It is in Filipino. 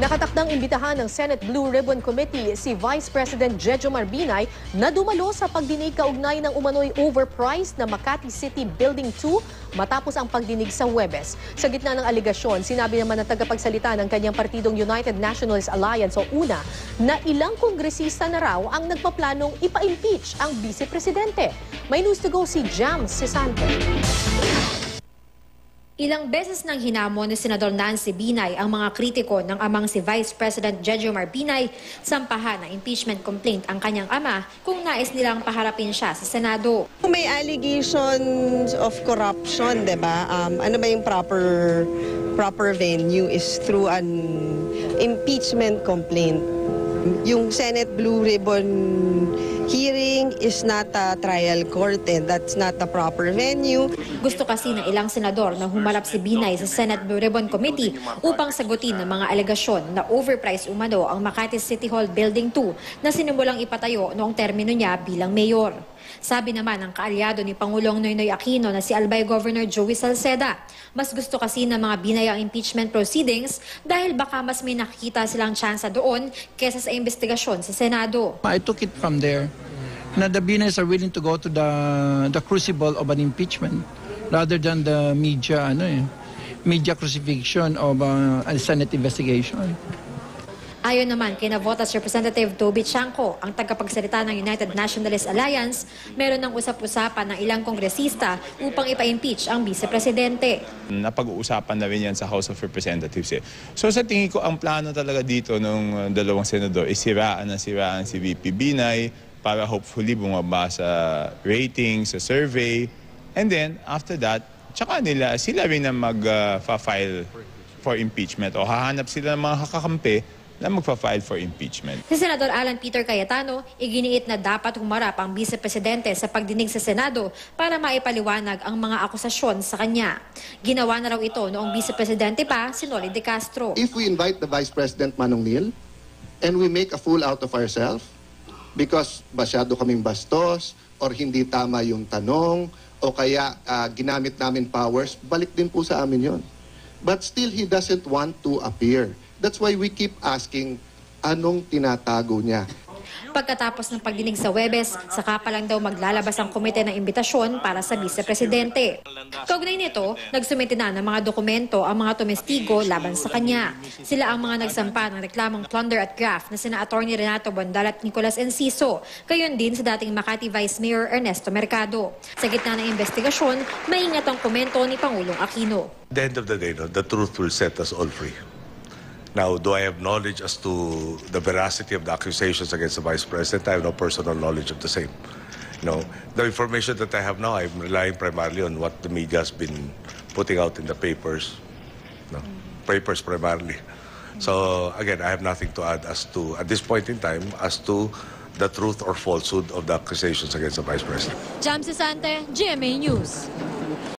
Nakatakdang imbitahan ng Senate Blue Ribbon Committee si Vice President Jejo Marbinay na dumalo sa pagdinig kaugnay ng umano'y overpriced na Makati City Building 2 matapos ang pagdinig sa Huwebes. Sa gitna ng aligasyon, sinabi naman ng tagapagsalita ng kanyang partidong United Nationalist Alliance o UNA na ilang kongresista na raw ang nagpaplanong ipa-impeach ang Vice Presidente. May news to go si Jam Sisante. Ilang beses nang hinamon ni Senador Nancy Binay ang mga kritiko ng amang si Vice President Jejo Marbinay, sampahan ng impeachment complaint ang kanyang ama kung nais nilang paharapin siya sa Senado. May allegations of corruption, diba? Ano ba yung proper venue is through an impeachment complaint. Yung Senate Blue Ribbon hearing is not a trial court and that's not a proper venue. Gusto kasi ng ilang senador na humarap si Binay sa Senate Blue Ribbon Committee upang sagutin ang mga alegasyon na overpriced umano ang Makati City Hall Building 2 na sinimulang ipatayo noong termino niya bilang mayor. Sabi naman ng kaalyado ni Pangulong Noynoy Aquino na si Albay Governor Joey Salceda, mas gusto kasi ng mga Binay ang impeachment proceedings dahil baka mas may nakikita silang tsansa doon kesa sa investigasyon sa Senado. I took it from there na the Binays are willing to go to the crucible of an impeachment rather than the media crucifixion of a Senate investigation. Ayon naman kay Navotas Representative Toby Chanco, ang tagapagsalita ng United Nationalist Alliance, meron ng usap-usapan ng ilang kongresista upang ipa-impeach ang vice-presidente. Napag-uusapan na rin yan sa House of Representatives. So sa tingin ko, ang plano talaga dito ng dalawang senador is siraan si VP Binay para hopefully bumaba sa rating, sa survey. And then, after that, tsaka sila rin na mag-file for impeachment o hahanap sila ng mga kakampi na magpa-file for impeachment. Si Senador Alan Peter Cayetano, iginiit na dapat humarap ang vice-presidente sa pagdinig sa Senado para maipaliwanag ang mga akusasyon sa kanya. Ginawa na raw ito noong vice-presidente pa si Noli De Castro. If we invite the Vice President Manong Neil and we make a fool out of ourselves because masyado kaming bastos or hindi tama yung tanong o kaya ginamit namin powers, balik din po sa amin yon. But still, he doesn't want to appear. That's why we keep asking, anong tinatago niya? Pagkatapos ng pagdinig sa Huwebes, saka pa lang daw maglalabas ang komite ng imbitasyon para sa vice-presidente. Kaugnay nito, nagsumite na ng mga dokumento ang mga tumestigo laban sa kanya. Sila ang mga nagsampa ng reklamong plunder at graft na sina Attorney Renato Bondal at Nicolas Enciso, gayon din sa dating Makati Vice Mayor Ernesto Mercado. Sa gitna ng investigasyon, maingat ang komento ni Pangulong Aquino. At the end of the day, the truth will set us all free. Now, do I have knowledge as to the veracity of the accusations against the Vice President? I have no personal knowledge of the same. The information that I have now, I'm relying primarily on what the media has been putting out in the papers. Papers primarily. So, again, I have nothing to add at this point in time, as to the truth or falsehood of the accusations against the Vice President. Jam Sisante, GMA News.